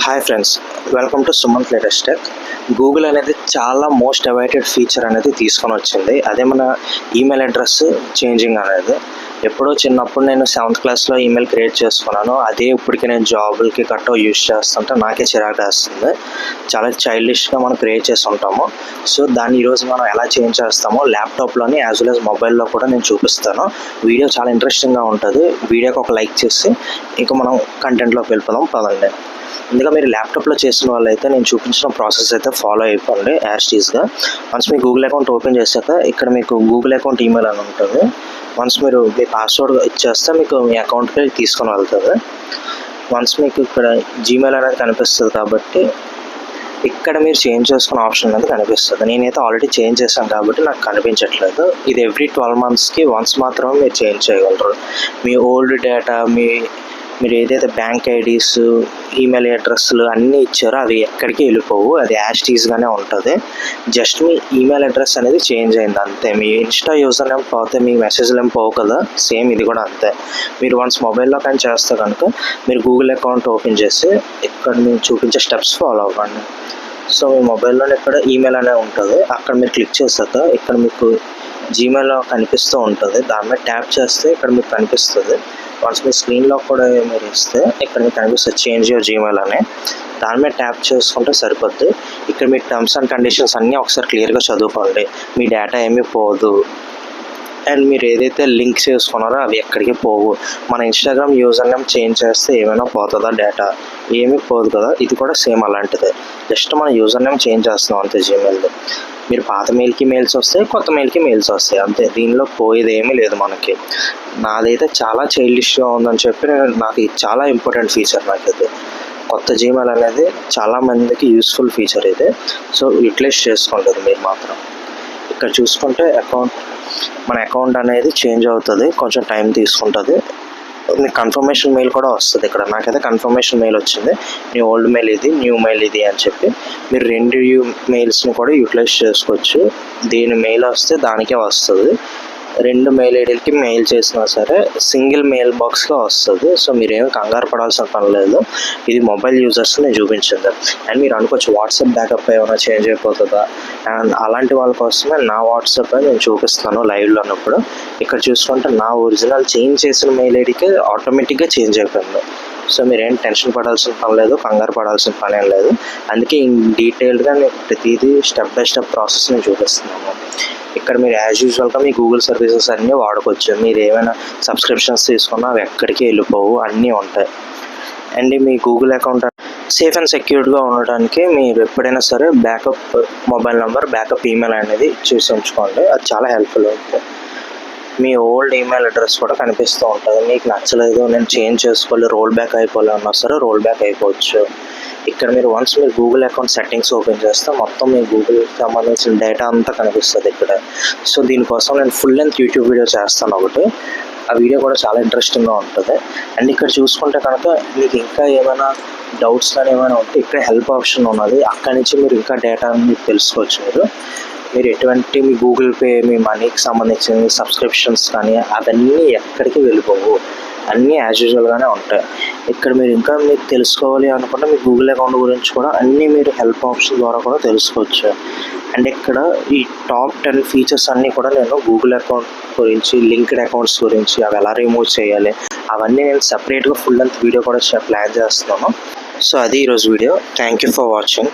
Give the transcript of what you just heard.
Hi friends, welcome to Sumanth latest tech. Google అనేది చాలా most awaited feature అనేది తీసుకొని వచ్చింది. అదే మన ఈమెయిల్ అడ్రస్ చేంజింగ్ అనేది. ఎప్పుడో చిన్నప్పుడు నేను 7th క్లాస్లో ఈమెయిల్ క్రియేట్ చేసుకున్నాను. అదే ఇప్పటికి నేను జాబులకి గట్టో యూజ్ చేస్తుంటే నాకే చిరాకు వేస్తుంది. చాలా చైల్డిష్గా మనం క్రియేట్ చేసి ఉంటాము. సో దాన్ని ఈరోజు మనం ఎలా చేంజ్ చేస్తామో ల్యాప్టాప్లోని యాజ్ వెల్ యాజ్ మొబైల్లో కూడా నేను చూపిస్తాను. వీడియో చాలా ఇంట్రెస్టింగ్గా ఉంటుంది. వీడియోకి ఒక లైక్ చేసి ఇంకా మనం కంటెంట్లోకి వెళ్ళిపోదాం పదండి. ముందుగా మీరు ల్యాప్టాప్లో చేసిన వాళ్ళైతే నేను చూపించిన ప్రాసెస్ అయితే ఫాలో అయిపోండి యాజ్ టీజ్గా. వన్స్ మీ గూగుల్ అకౌంట్ ఓపెన్ చేశాక ఇక్కడ మీకు గూగుల్ అకౌంట్ ఈమెయిల్ అని ఉంటుంది. వన్స్ మీరు మీ పాస్వర్డ్ ఇచ్చేస్తే మీకు మీ అకౌంట్కి తీసుకొని వెళ్తుంది. వన్స్ మీకు ఇక్కడ జీమెయిల్ అనేది కనిపిస్తుంది కాబట్టి ఇక్కడ మీరు చేంజ్ చేసుకున్న ఆప్షన్ అనేది కనిపిస్తుంది. నేనైతే ఆల్రెడీ చేంజ్ చేశాను కాబట్టి నాకు కనిపించట్లేదు. ఇది ఎవ్రీ 12 monthsకి వన్స్ మాత్రమే మీరు చేంజ్ చేయగలరు. మీ ఓల్డ్ డేటా మీరు ఏదైతే బ్యాంక్ ఐడీస్, ఈమెయిల్ అడ్రస్లు అన్నీ ఇచ్చారో అవి ఎక్కడికి వెళ్ళిపోవు. అది యాజ్ టీజ్గానే ఉంటుంది. జస్ట్ మీ ఈమెయిల్ అడ్రస్ అనేది చేంజ్ అయింది అంతే. మీ ఇన్స్టా యూజర్ నేమ్ పోతే మీ మెసేజ్లు ఏం పోవు కదా, సేమ్ ఇది కూడా అంతే. మీరు వన్స్ మొబైల్లో కానీ చేస్తే కనుక మీరు గూగుల్ అకౌంట్ ఓపెన్ చేసి ఇక్కడ మీరు చూపించే స్టెప్స్ ఫాలో అవ్వండి. సో మీ మొబైల్లో ఇక్కడ ఈమెయిల్ అనేది ఉంటుంది. అక్కడ మీరు క్లిక్ చేశాక ఇక్కడ మీకు జీమెయిల్ కనిపిస్తూ ఉంటుంది. దాని మీద ట్యాప్ చేస్తే ఇక్కడ మీకు కనిపిస్తుంది. వన్స్ మీ స్క్రీన్లో కూడా మీరు ఇస్తే ఇక్కడ మీకు కనిపిస్తుంది చేంజ్ యువర్ జీమెయిల్ అని. దాని మీద ట్యాప్ చేసుకుంటే సరిపోద్ది. ఇక్కడ మీ టర్మ్స్ అండ్ కండిషన్స్ అన్నీ ఒకసారి క్లియర్గా చదువుకోండి. మీ డేటా ఏమీ పోదు అండ్ మీరు ఏదైతే లింక్స్ చేసుకున్నారో అవి ఎక్కడికి పోవు. మన ఇన్స్టాగ్రామ్ యూజర్ నేమ్ చేంజ్ చేస్తే ఏమైనా పోతుందా డేటా? ఏమీ పోదు కదా. ఇది కూడా సేమ్ అలాంటిదే. జస్ట్ మన యూజర్ నేమ్ చేంజ్ చేస్తున్నాం అంతే జీమెయిల్లో. మీరు పాత మెయిల్కి మెయిల్స్ వస్తాయి, కొత్త మెయిల్కి మెయిల్స్ వస్తాయి అంతే. దీనిలో పోయేది ఏమీ లేదు మనకి. నాదైతే చాలా చైల్డిష్గా ఉందని చెప్పి నాకు ఇది చాలా ఇంపార్టెంట్ ఫీచర్. నాకు ఇది కొత్త జీమెయిల్ అనేది చాలామందికి యూస్ఫుల్ ఫీచర్ ఇది. సో యూటిలైజ్ చేసుకుంటుంది మీరు మాత్రం. ఇక్కడ చూసుకుంటే మన అకౌంట్ అనేది చేంజ్ అవుతుంది, కొంచెం టైం తీసుకుంటుంది. మీకు కన్ఫర్మేషన్ మెయిల్ కూడా వస్తుంది. ఇక్కడ నాకైతే కన్ఫర్మేషన్ మెయిల్ వచ్చింది. మీ ఓల్డ్ మెయిల్ ఇది, న్యూ మెయిల్ ఇది అని చెప్పి మీరు రెండు మెయిల్స్ని కూడా యూటిలైజ్ చేసుకోవచ్చు. దీని మెయిల్ వస్తే దానికే వస్తుంది. రెండు మెయిల్ ఐడీలకి మెయిల్ చేసినా సరే సింగిల్ మెయిల్ బాక్స్గా వస్తుంది. సో మీరేమి కంగారు పడాల్సిన పని లేదు. ఇది మొబైల్ యూజర్స్ నేను చూపించింది. అండ్ మీరు అనుకోవచ్చు వాట్సాప్ బ్యాకప్ ఏమైనా చేంజ్ అయిపోతుందా అండ్ అలాంటి వాళ్ళ కోసమే నా వాట్సాప్ నేను చూపిస్తాను లైవ్లో ఉన్నప్పుడు. ఇక్కడ చూసుకుంటే నా ఒరిజినల్ చేంజ్ చేసిన మెయిల్ ఐడికి ఆటోమేటిక్గా చేంజ్ అయిపోయింది. సో మీరేం టెన్షన్ పడాల్సిన పని లేదు, కంగారు పడాల్సిన పని ఏం లేదు. అందుకే డీటెయిల్డ్గా నేను ప్రతిదీ స్టెప్ బై స్టెప్ ప్రాసెస్ నేను చూపిస్తున్నాను. ఇక్కడ మీరు యాజ్ యూజువల్గా మీ గూగుల్ సర్వీసెస్ అన్నీ వాడుకోవచ్చు. మీరు ఏమైనా సబ్స్క్రిప్షన్స్ తీసుకున్నా అవి ఎక్కడికి వెళ్ళిపోవు, అన్నీ ఉంటాయి. అండ్ మీ గూగుల్ అకౌంట్ సేఫ్ అండ్ సెక్యూర్డ్గా ఉండడానికి మీరు ఎప్పుడైనా సరే backup mobile number, backup email అనేది చూసి ఉంచుకోండి. అది చాలా హెల్ప్ఫుల్ అవుతుంది. మీ ఓల్డ్ ఈమెయిల్ అడ్రస్ కూడా కనిపిస్తూ ఉంటుంది. మీకు నచ్చలేదు, నేను చేంజ్ చేసుకోవాలి, రోల్ బ్యాక్ అయిపోవాలి అన్నా సరే రోల్ బ్యాక్ అయిపోవచ్చు. ఇక్కడ మీరు వన్స్ మీరు గూగుల్ అకౌంట్ సెట్టింగ్స్ ఓపెన్ చేస్తే మొత్తం మీ గూగుల్కి సంబంధించిన డేటా అంతా కనిపిస్తుంది ఇక్కడ. సో దీనికోసం నేను ఫుల్ లెంత్ యూట్యూబ్ వీడియో చేస్తాను ఒకటి. ఆ వీడియో కూడా చాలా ఇంట్రెస్టింగ్గా ఉంటుంది. అండ్ ఇక్కడ చూసుకుంటే కనుక మీకు ఇంకా ఏమైనా డౌట్స్ కానీ ఏమైనా ఉంటే ఇక్కడ హెల్ప్ ఆప్షన్ ఉన్నది. అక్కడి నుంచి మీరు ఇంకా డేటాని తెలుసుకోవచ్చు. మీరు ఎటువంటి మీ గూగుల్ పే, మీ మనీకి సంబంధించిన సబ్స్క్రిప్షన్స్ కానీ అవన్నీ ఎక్కడికి వెళ్ళిపోవు, అన్నీ యాజ్ యూజువల్గానే ఉంటాయి. ఇక్కడ మీరు ఇంకా మీకు తెలుసుకోవాలి అనుకుంటే మీ గూగుల్ అకౌంట్ గురించి కూడా అన్నీ మీరు హెల్ప్ ఆప్షన్ ద్వారా కూడా తెలుసుకోవచ్చు. అండ్ ఇక్కడ ఈ టాప్ 10 ఫీచర్స్ అన్నీ కూడా నేను గూగుల్ అకౌంట్ గురించి, లింక్డ్ అకౌంట్స్ గురించి అవి ఎలా రిమూవ్ చేయాలి అవన్నీ నేను సపరేట్గా ఫుల్ లెంత్ వీడియో కూడా ప్లాన్ చేస్తున్నాను. సో అది ఈరోజు video. Thank you for watching.